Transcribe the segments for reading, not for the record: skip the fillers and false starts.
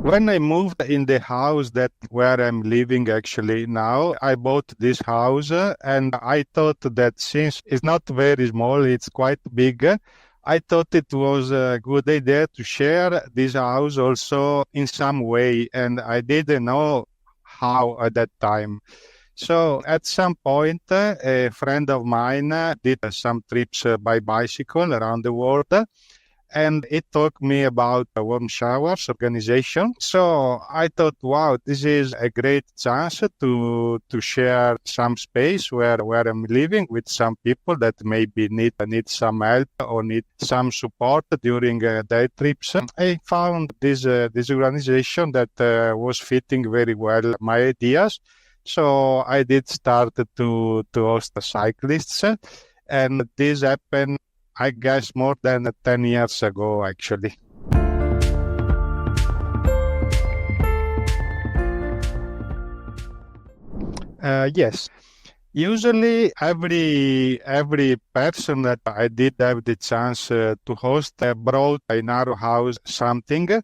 When I moved in the house that where I'm living actually now, I bought this house and I thought that since it's not very small, it's quite big. I thought it was a good idea to share this house also in some way, and I didn't know how at that time. So at some point, a friend of mine did some trips by bicycle around the world, and it talked me about the Warmshowers organization. So I thought, wow, this is a great chance to share some space where I'm living with some people that maybe need some help or need some support during their trips. I found this organization that was fitting very well my ideas. So I did start to host the cyclists, and this happened, I guess, more than 10 years ago, actually. Yes. Usually, every person that I did have the chance to host brought in our house something.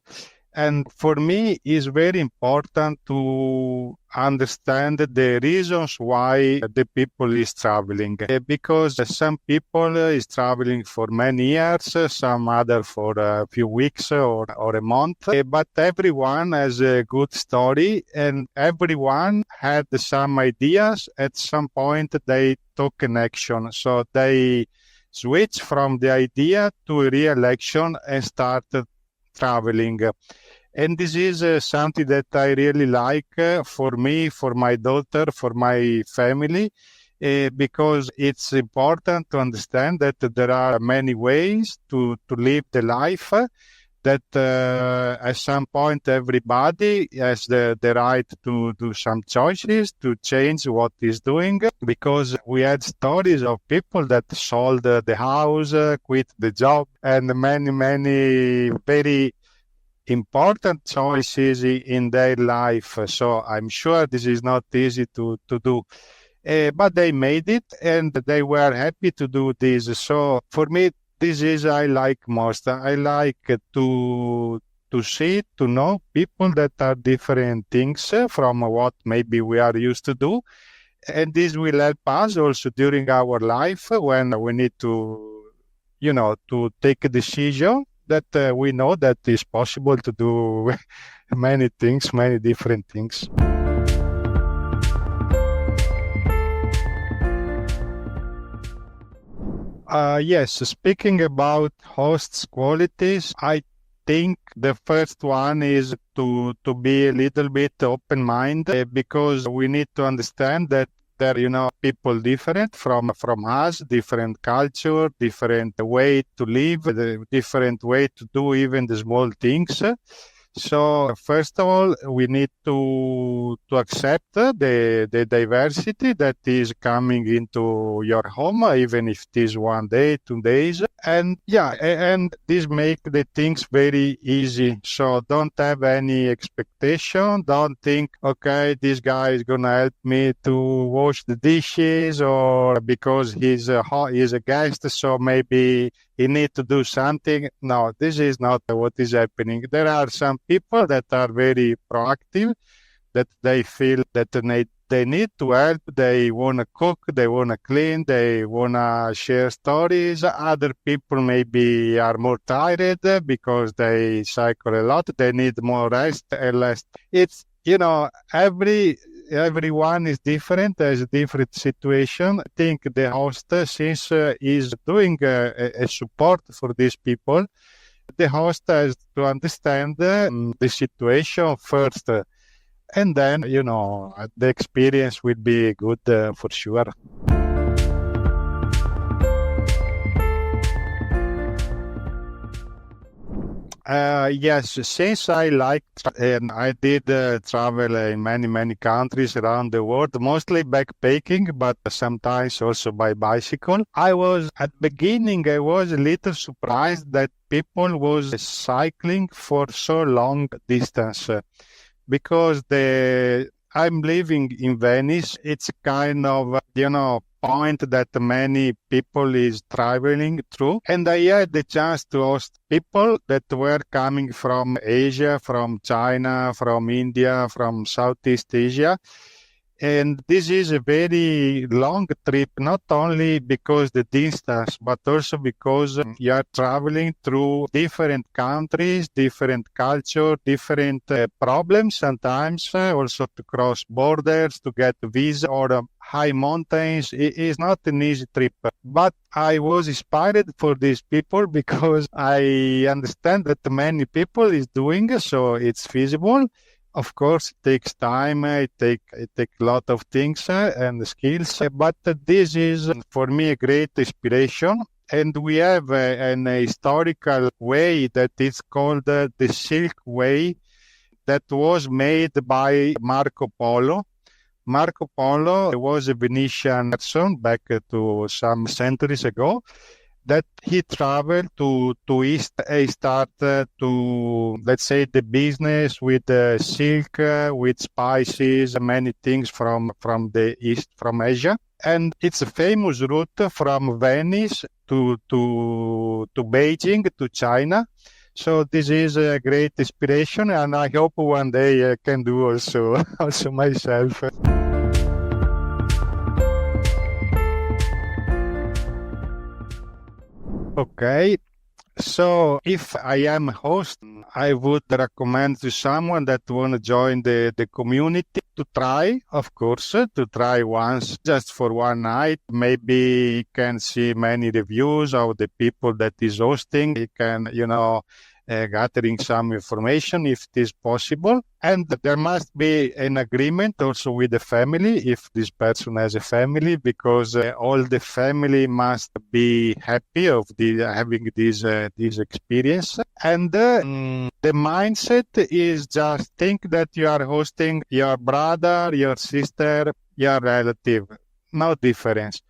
And for me, it's very important to understand the reasons why the people is traveling. Because some people is traveling for many years, some other for a few weeks or a month. But everyone has a good story, and everyone had some ideas. At some point, they took an action. So they switch from the idea to a real action and started traveling. And this is something that I really like for me, for my daughter, for my family, because it's important to understand that there are many ways to live the life, that at some point everybody has the right to do some choices, to change what he's doing, because we had stories of people that sold the house, quit the job, and many very important choices in their life. So I'm sure this is not easy to do. But they made it and they were happy to do this. So for me, this is I like most. I like to see, to know people that are different things from what maybe we are used to do. And this will help us also during our life when we need to take a decision, that we know that it's possible to do many things, many different things. Yes, speaking about hosts' qualities, I think the first one is to be a little bit open-minded, because we need to understand that there are people different from us, different culture, different way to live, different way to do even the small things. So first of all, we need to accept the diversity that is coming into your home, even if it is 1 day, 2 days. And and this make the things very easy. So don't have any expectation. Don't think, okay, this guy is going to help me to wash the dishes, or because he's a guest, so maybe he need to do something. No, this is not what is happening. There are some people that are very proactive, that they feel that they need to help. They want to cook, they want to clean, they want to share stories. Other people maybe are more tired because they cycle a lot. They need more rest and less. It's, everyone is different, there's a different situation. I think the host, since is doing a support for these people, the host has to understand the situation first, and then, the experience will be good for sure. Yes, since I like and I did travel in many countries around the world, mostly backpacking, but sometimes also by bicycle. At beginning, I was a little surprised that people was cycling for so long distance, because I'm living in Venice. It's kind of, point that many people is traveling through. And I had the chance to host people that were coming from Asia, from China, from India, from Southeast Asia. And this is a very long trip, not only because the distance, but also because you are traveling through different countries, different culture, different problems sometimes, also to cross borders, to get a visa or high mountains. It is not an easy trip, but I was inspired for these people because I understand that many people is doing, so it's feasible. Of course, it takes time, it take a lot of things and skills, but this is for me a great inspiration. And we have an historical way that is called the Silk Way that was made by Marco Polo. Marco Polo was a Venetian person back to some centuries ago, that he traveled to East. He started to, let's say, the business with silk, with spices, many things from the East, from Asia. And it's a famous route from Venice to Beijing, to China. So this is a great inspiration, and I hope one day I can do also myself. Okay, so if I am a host, I would recommend to someone that want to join the community to try, of course, to try once, just for one night. Maybe you can see many reviews of the people that is hosting. You can, gathering some information if it is possible. And there must be an agreement also with the family, if this person has a family, because all the family must be happy of having this experience. And the mindset is just think that you are hosting your brother, your sister, your relative. No difference.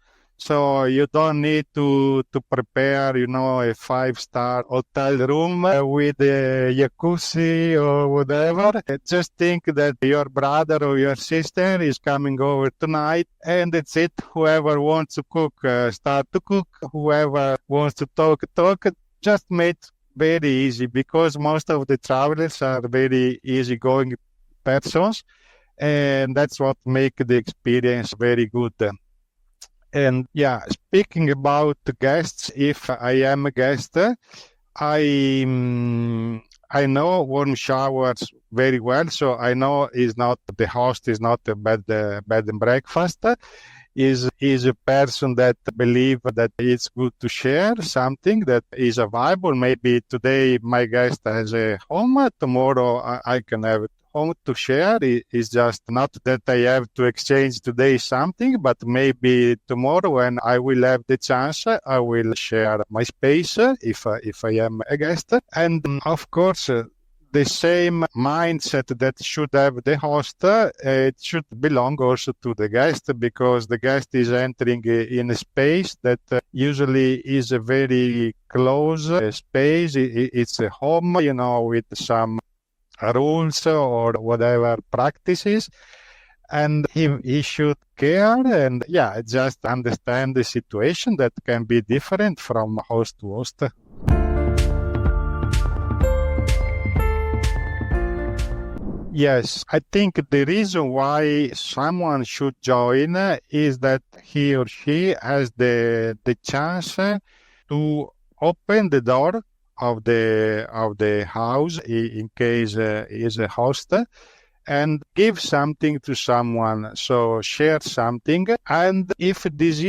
So you don't need to prepare, a 5-star hotel room with a jacuzzi or whatever. Just think that your brother or your sister is coming over tonight, and that's it. Whoever wants to cook, start to cook. Whoever wants to talk. Just make it very easy, because most of the travelers are very easygoing persons, and that's what makes the experience very good. And yeah, speaking about the guests, if I am a guest, I know Warm Showers very well, so I know the host is not a bed and breakfast. Is a person that believe that it's good to share something that is available. Maybe today my guest has a home, tomorrow I can have home to share. It's just not that I have to exchange today something, but maybe tomorrow when I will have the chance, I will share my space if I am a guest. And of course, the same mindset that should have the host, it should belong also to the guest, because the guest is entering in a space that usually is a very close space. It's a home, with some rules or whatever practices, and he should care and just understand the situation that can be different from host to host. Yes, I think the reason why someone should join is that he or she has the chance to open the door of the house in case he is a host, and give something to someone. So share something, and if this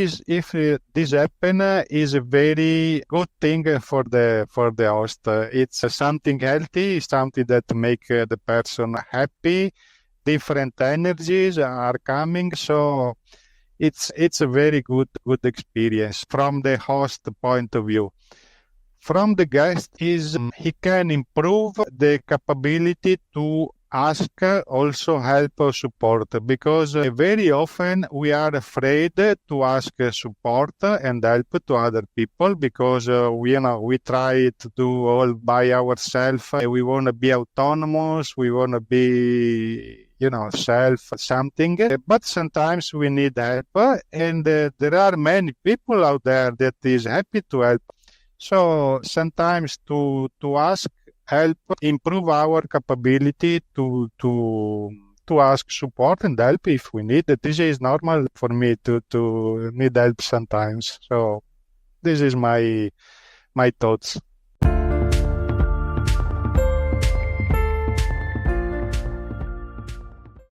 happen, is a very good thing for the host. It's something healthy, something that make the person happy. Different energies are coming, so it's a very good experience from the host point of view. From the guest is he can improve the capability to ask also help or support, because very often we are afraid to ask support and help to other people, because we try to do all by ourselves. We want to be autonomous. We want to be self something. But sometimes we need help, and there are many people out there that is happy to help. So sometimes to ask help improve our capability to ask support and help if we need it. This is normal for me to need help sometimes. So this is my thoughts.